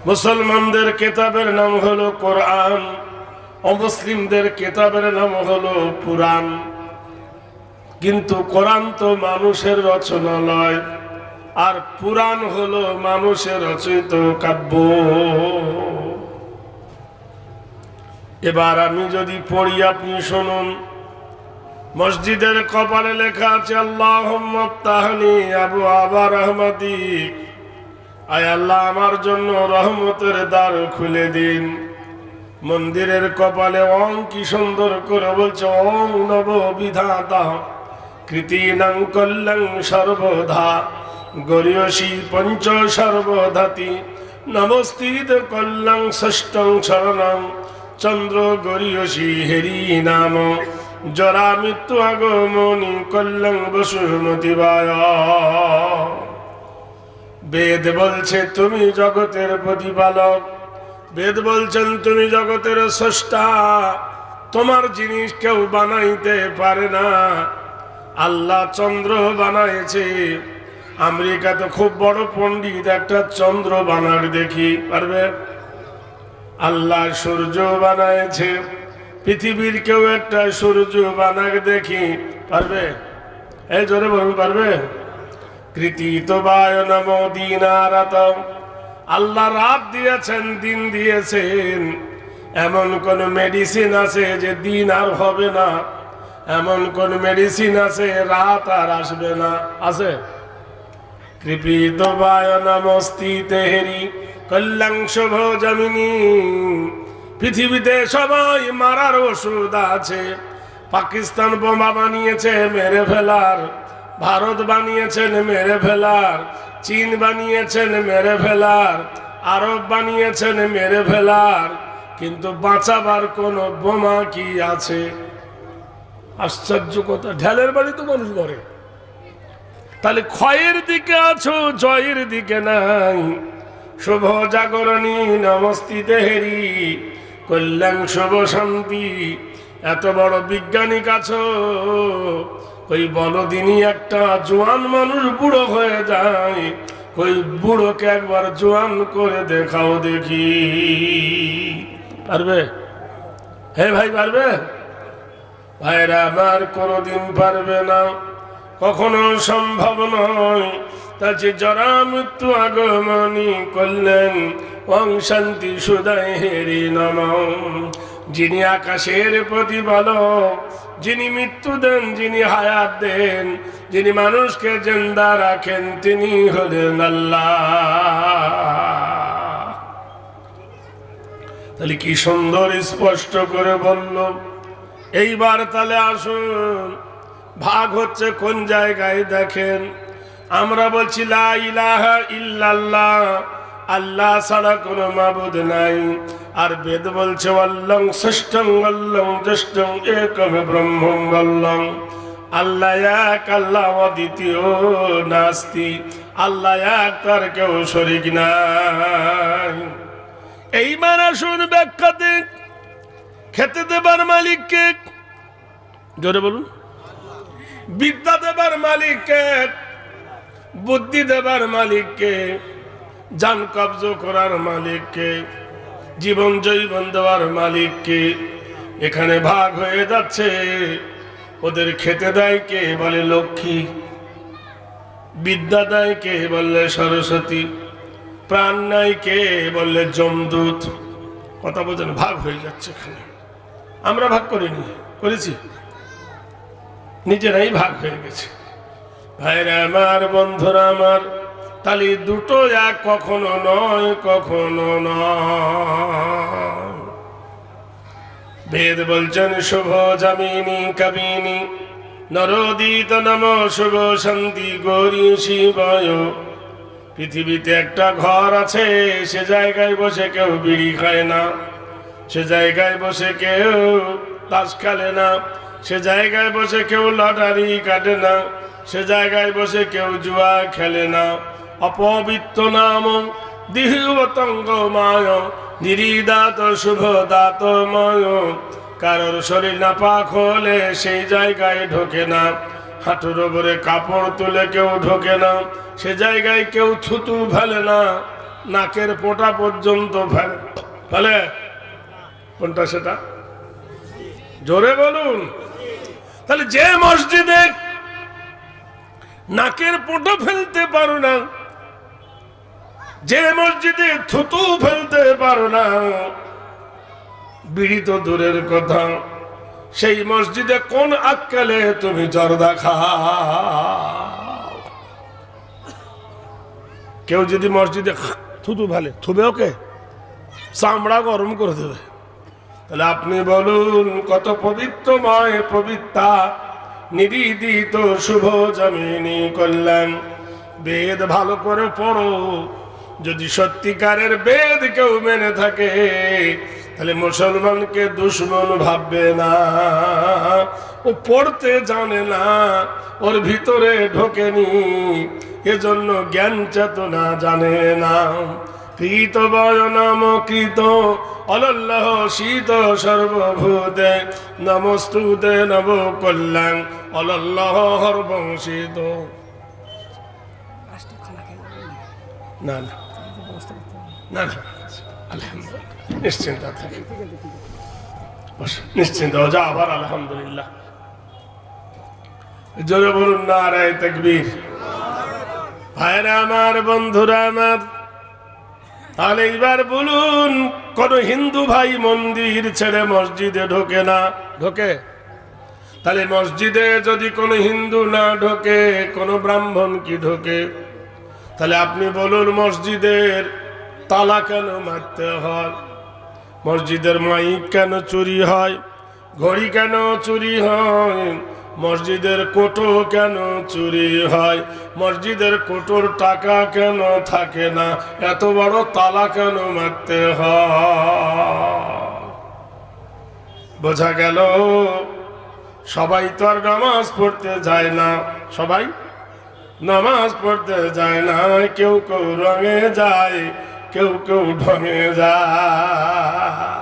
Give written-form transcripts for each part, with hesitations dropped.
মুসলমানদের কিতাবের নাম হলো কোরআন, অমুসলিমদের কিতাবের নাম হলো পুরাণ। কিন্তু কোরআন তো মানুষের রচনা নয়, আর পুরাণ হলো মানুষের রচিত কাব্য। এবার আমি যদি পড়ি, আপনি শুনুন। মসজিদের কপালে লেখা আছে আল্লাহুম্মা আফতাহলি আবওয়াবা রাহমাতিক, আয় আল্লাহ আমার জন্য রহমতের দ্বার খুলে দিন। মন্দিরের কপালে ওং কি সুন্দর করে বলছে, ওং নব বিধাতা কৃতিনাং কল্যাং সর্বধা গরিয়সী পঞ্চ সর্বধাতি নমস্তিদ কল্যাং ষষ্ঠং শরণং চন্দ্র গরিয়সী হেরি নাম জরা মৃত্যু আগমনি কল্যাং বসুমতিবায়। বেদ বলছে তুমি জগতের প্রতিপালক, বেদ বলছেন তুমি জগতের স্রষ্টা, তোমার জিনিস কেউ বানাইতে পারে না। আল্লাহ চন্দ্র বানাইছে, আমেরিকাতে খুব বড় পণ্ডিত একটা চন্দ্র বানাক দেখি, পারবে? আল্লাহ সূর্য বানাইছে, পৃথিবীর কেউ একটা সূর্য বানাক দেখি, পারবে? এই জোরে বলুন, পারবে? কৃতিত বায় নম দিনারাত, আল্লাহ রাত দিয়েছেন, দিন দিয়েছেন। এমন কোন মেডিসিন আছে যে দিন আর হবে না? এমন কোন মেডিসিন আছে রাত আর আসবে না? আছে? কৃপিত বায় নমস্তি তেহেরি কল্যাং শুভ জমিনী, পৃথিবীতে সবাই মারার ওষুধ আছে। পাকিস্তান বোমা বানিয়েছে মেরে ফেলার, ভারত বানিয়েছেন মেরে ফেলার, চীন বানিয়েছেন মেরে ফেলার, আরব বানিয়েছেন মেরে ফেলার, কিন্তু বাঁচাবার কোন বোমা কি আছে? আশ্চর্য কথা, ঢেলের বাড়ি তো মানুষ মরে। তাহলে ক্ষয়ের দিকে আছো, জয়ের দিকে নাই। শুভ জাগরণী নমস্তি দেহেরি কল্যাণ শুভ শান্তি, এত বড় বিজ্ঞানিক আছো, ওই বলো দিনই একটা জোয়ান মানুষ বুড়ো হয়ে যায়, ওই বুড়োকে একবার জোয়ান করে দেখাও দেখি, পারবে? হে ভাই, পারবে? ভাইরা আমার, কোনদিন পারবে না, কখনো সম্ভব নয়। তাছে জরা মৃত্যু আগমনী করলেন ওং শান্তি সুদায় হেরি নম, যিনি আকাশের প্রতিপালক, যিনি মৃত্যু দেন, যিনি হায়াত দেন, যিনি মানুষকে জিন্দা রাখেন, তিনি হলেন আল্লাহ। তাহলে কি সুন্দর স্পষ্ট করে বলল। এইবার তাহলে আসুন, ভাগ হচ্ছে কোন জায়গায় দেখেন। আমরা বলছি লা ইলাহা ইল্লাল্লাহ, আল্লাহ ছাড়া কোনো মাবুদ নাই। আর বেদ বলছে অল্লং ষষ্ঠং অল্লং জ্যেষ্ঠং একম ব্রহ্মং অল্লং, আল্লাহ এক, আল্লাহ অদ্বিতীয় নাস্তি, আল্লাহ এক, তার কেউ শরীক নাই। এইবার আসুন ব্যাখ্যা দিন। খেতে দেবার মালিককে, জোরে বলুন। বিদ্যা দেবার মালিককে, বুদ্ধি দেবার মালিককে, জান কবজ করার মালিককে, জীবন জৈবন দেওয়ার মালিককে। এখানে ভাগ হয়ে যাচ্ছে। ওদের খেতে দেয় কে? বলে লক্ষ্মী। বিদ্যা দেয় কে? বললে সরস্বতী। প্রাণ নাই কে? বললে যমদূত। কথা বোঝেন? ভাগ হয়ে যাচ্ছে এখানে। আমরা ভাগ করিনি, করেছি? নিজেরাই ভাগ হয়ে গেছে। ভাইরা আমার, বন্ধুরা আমার, তাহলে দুটো এক কখনো নয়, কখনো নয়। বেদ বলছেন শুভ জামিনী কাবিনী নরোদিত নম শুভ শান্তি গৌরী শিবায়। পৃথিবীতে একটা ঘর আছে, সে জায়গায় বসে কেউ বিড়ি খায় না, সে জায়গায় বসে কেউ তাস খেলে না, সে জায়গায় বসে কেউ লটারি কাটে না, সে জায়গায় বসে কেউ জুয়া খেলে না। অপবিত্র নাম দিহতঙ্গ মায় নিরিদাত শুভ দাতময়। কারোর শরীর নাপাক হলে সেই জায়গায় ঢোকে না, হাঁটুর ওপরে কাপড় তুলে কেউ ঢোকে না, সে জায়গায় কেউ থুতু ফেলে না। নাকের পোটা পর্যন্ত ফেলে। কোনটা সেটা? জোরে বলুন। তাহলে যে মসজিদে নাকের পোটা ফেলতে পারো না, যে মসজিদে থুতু ফেলতে পারো না, বিড়ি তো দূরের কথা, সেই মসজিদে কোন আক্কেলে তুমি জর্দা খাও? কেউ যদি মসজিদে থুতু ফেলে, থুবে ওকে চামড়া গরম করে দেবে। তাহলে আপনি বলুন কত পবিত্রময় পবিত্রা নিবেদিত শুভ জমিনী কল্যাণ। বেদ ভালো করে পড়ো। যদি সত্যিকারের বেদ কেউ মেনে থাকে তাহলে মুসলমানকে দুশ্মন ভাববে না। ও পড়তে জানে না, ওর ভিতরে ঢোকেনি, এজন্য জ্ঞান চেতনা জানে না। কৃত বয়নম কৃত অলল্লাহ শীত সর্বভূতে নমস্তুতে নব কল্যাণ অলল্লাহ হরবংশিত। না না না না, আলহামদুলিল্লাহ, নিশ্চিন্ত থাকে, নিশ্চিন্ত যা। আবার আলহামদুলিল্লাহ জোরে বলুন নারায়ে তাকবীর। ভাইরা আমার, বন্ধুরা আমার, তাহলে এবার বলুন কোন হিন্দু ভাই মন্দির ছেড়ে মসজিদে ঢোকে না? ঢোকে? তাহলে মসজিদে যদি কোনো হিন্দু না ঢোকে, কোনো ব্রাহ্মণ কি ঢোকে? তাহলে আপনি বলুন মসজিদের তালা কেন মারতে হয়? মসজিদের মাইক কেন চুরি হয়? ঘড়ি কেন চুরি হয়? মসজিদের কোটো কেন চুরি হয়? মসজিদের কোটোর টাকা কেন থাকে না? এত বড় তালা কেন মারতে হয়? বোঝা গেল সবাই তো আর নামাজ পড়তে যায় না। সবাই নামাজ পড়তে যায় না। কেউ কেউ রঙে যায়, কেউ কেউ ঢঙে যায়।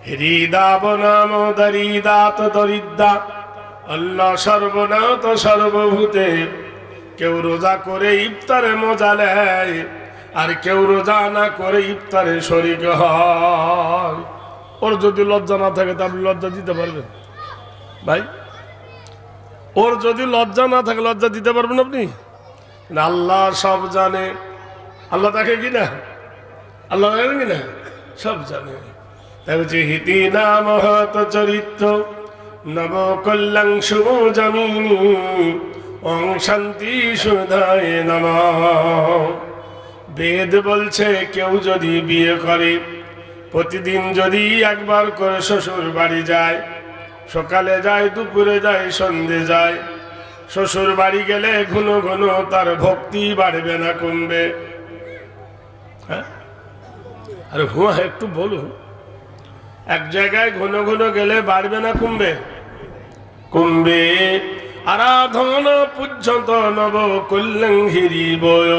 হৃদা বনাম দরিদাত দরিদ্রা আল্লাহ সর্বনাথ সর্বভূতে। কেউ রোজা করে ইফতারে মজা নেয়, আর কেউ রোজা না করে ইফতারে শরীক হয়। ওর যদি লজ্জা না থাকে তা আপনি লজ্জা দিতে পারবেন? ভাই, ওর যদি লজ্জা না থাকে লজ্জা দিতে পারবেন আপনি? আল্লাহ সব জানে। আল্লাহ দেখে কিনা? আল্লাহ দেখে কিনা? সব জানে। তাই বলছে হিতি নাম হত চরিত্র নব কল্যাণ শুভ জমিনী ওং শান্তি সুধায় নমঃ। বেদ বলছে কেউ যদি বিয়ে করে, প্রতিদিন যদি একবার করে শ্বশুর বাড়ি যায়, সকালে যায়, দুপুরে যায়, সন্ধে যায়, শ্বশুর বাড়ি গেলে ঘন ঘন তার ভক্তি বাড়বে না কমবে? হ্যাঁ, আরে হুয়া একটু বলুন। এক জায়গায় ঘন ঘন গেলে বাড়বে না কমবে? কমবে। আরাধনা পূজ্যন্ত নব কল্যাণ হিরি বয়।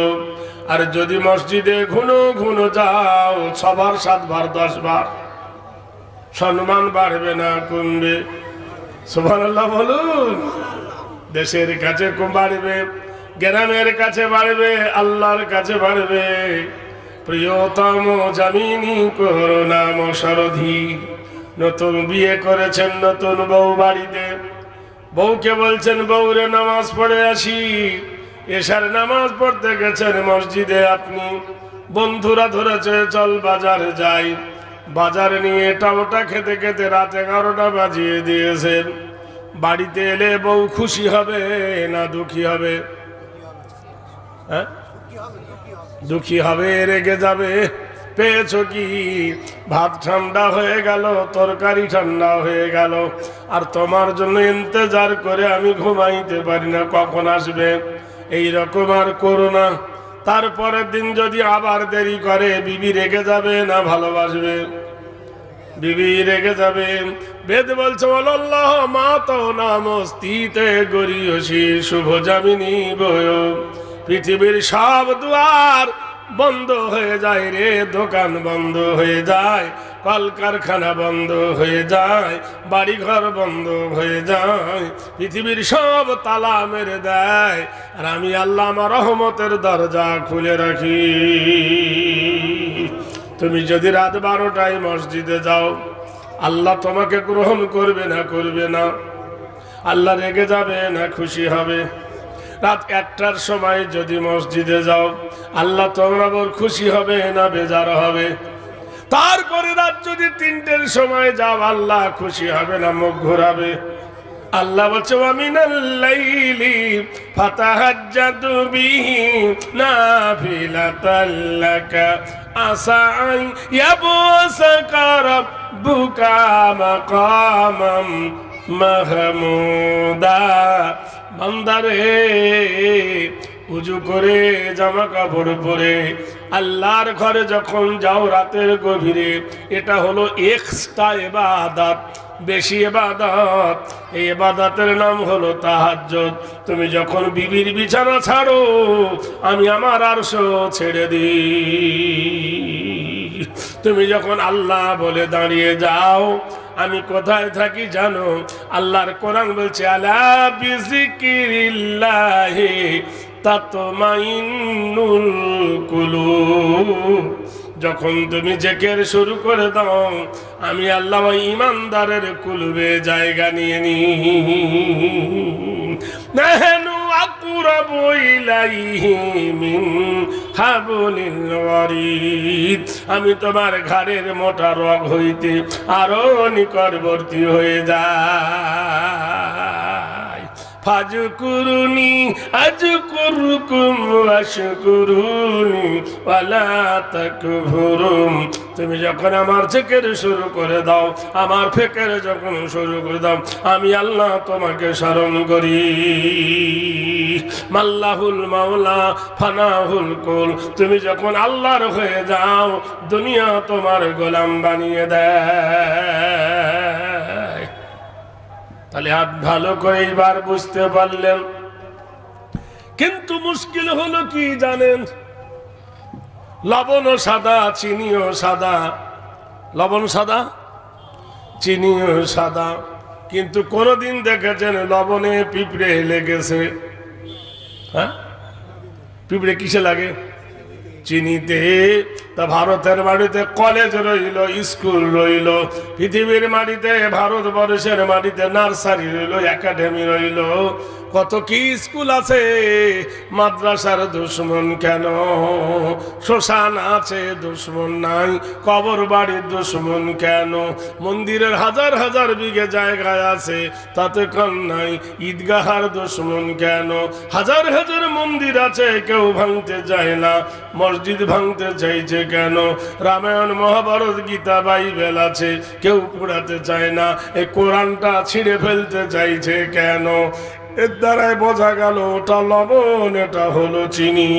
আর যদি মসজিদে ঘন ঘন যাও, সবার 7 বার 10 বার, সম্মান বাড়বে না কমবে? সুবহানাল্লাহ বলুন। দেশের কাছে বাড়বে, গ্রামের কাছে বাড়বে, আল্লাহর কাছে বাড়বে। প্রিয়তম জামিনী করুণাম সারথি। নতুন বিয়ে করেছেন, নতুন বউ বাড়িতে, বউকে বলছেন বউরে নামাজ পড়ে আসি। এশার নামাজ পড়তে গেছেন মসজিদে, আপনি বন্ধুরা ধরেছে চল বাজারে যাই। বাজারে নিয়ে এটা ওটা খেতে খেতে রাত 11টা বাজিয়ে দিয়েছেন। বাড়িতে এলে বউ খুশি হবে না দুঃখী হবে? হ্যাঁ, দুঃখী হবে, রেগে যাবে। পেয়েছো কি? ভাত ঠান্ডা হয়ে গেল, তরকারি ঠান্ডা হয়ে গেল, আর তোমার জন্য ইন্তজার করে আমি ঘুমাইতে পারি না, কখন আসবে। এই রকম আর করো না। তারপরের দিন যদি আবার দেরি করে, বিবি রেগে যাবে না ভালোবাসবে? বিবি রেগে যাবে। বেদ বলছে আল্লাহ মা তো নামস্তিতে গরিয়সী শুভ জামিনী বয়। পৃথিবীর সব দুয়ার বন্ধ হয়ে যায় রে, দোকান বন্ধ হয়ে যায়, কলকারখানা বন্ধ হয়ে যায়, বাড়িঘর বন্ধ হয়ে যায়, পৃথিবীর সব তালা মেরে দেয়, আর আমি আল্লাহ আমার রহমতের দরজা খুলে রাখি। তুমি যদি রাত 12টায় মসজিদে যাও, আল্লাহ তোমাকে গ্রহণ করবে না? করবে না? আল্লাহ রেগে যাবে না খুশি হবে? রাত 1টার সময় যদি মসজিদে যাও, আল্লাহ তোমরা বল খুশি হবে না বেজার হবে? তারপরে রাত যদি 3টের সময় যাও, আল্লাহ খুশি হবে না মুখ ঘোরাবে? আল্লাহ বলছে ওয়ামিনাল লাইলি ফাতাহাজ্জাদু বিহি নাফিলাতাল লাকা আসা আন ইয়াবসাকা রাব্বুকা মাকামাম মাহমুদা। বান্দারে, উজু করে জামা কাপড় পরে আল্লাহর ঘরে যখন যাও রাতের গভীরে, এটা হলো এক্সট্রা ইবাদত, বেশি ইবাদত। এই ইবাদতের নাম হলো তাহাজ্জুদ। তুমি যখন বিবির বিছানা ছাড়ো, আমি আমার আরশ ছেড়ে দিই। তুমি যখন আল্লাহ বলে দাঁড়িয়ে যাও, আমি কোথায় থাকি জানো? আল্লাহর কোরআন বলছে আলা বিযিকিরিল্লাহি তাতমাইন্নুল কুলুব। যখন তুমি জিকির শুরু করে দাও, আমি আল্লাহ ওই ঈমানদারের কুলবে জায়গা নিয়ে নিই। নাহনু আকরাবু ইলাইহি মিন হাবলিল ওয়ারিদ। আমি তোমার ঘাড়ের মোটা রগ হইতে আরো নিকটবর্তী হয়ে যাই। ফাজকুরুনি আজকুরুকুম ওয়াশকুরুনি ওয়ালা তাকফুরুন। তুমি যখন আমার জিকির শুরু করে দাও, আমার ফিকির যখন শুরু করে দাও, আমি আল্লাহ তোমাকে স্মরণ করি। মাল্লাহুল মাওলা ফানাহুল কুল। তুমি যখন আল্লাহর হয়ে যাও, দুনিয়া তোমার গোলাম বানিয়ে দেয়। তাহলে হাত ভালো করে এবার বুঝতে পারলেন। কিন্তু মুশকিল হলো কি জানেন? লবণও সাদা, চিনিও সাদা। লবণ সাদা, চিনিও সাদা, কিন্তু কোনদিন দেখেছেন লবণে পিঁপড়ে লেগেছে? হ্যাঁ, পিঁপড়ে কিসে লাগে? চিনিতে। তা ভারতের মাটিতে কলেজ রইল, স্কুল রইল, পৃথিবীর মাটিতে ভারতবর্ষের মাটিতে নার্সারি রইল, একাডেমি রইল, কত কি স্কুল আছে। মাদ্রাসার দুশ্মন কেন? শ্মশান আছে, দুশ্মন নাই। কবর বাড়ির দুশ্মন কেন? মন্দিরের হাজার হাজার বিঘে জায়গায় আছে, তাতে কম নাই। ঈদগাহার দুশ্মন কেন? হাজার হাজার মন্দির আছে, কেউ ভাঙতে চায় না। মসজিদ ভাঙতে চাইছে কেন? রামায়ণ, মহাভারত, গীতা, বাইবেল আছে, কেউ পোড়াতে চায় না। এই কোরআনটা ছিঁড়ে ফেলতে চাইছে কেন? এর দ্বারাই বোঝা গেল ওটা লবণ, এটা হলো চিনি।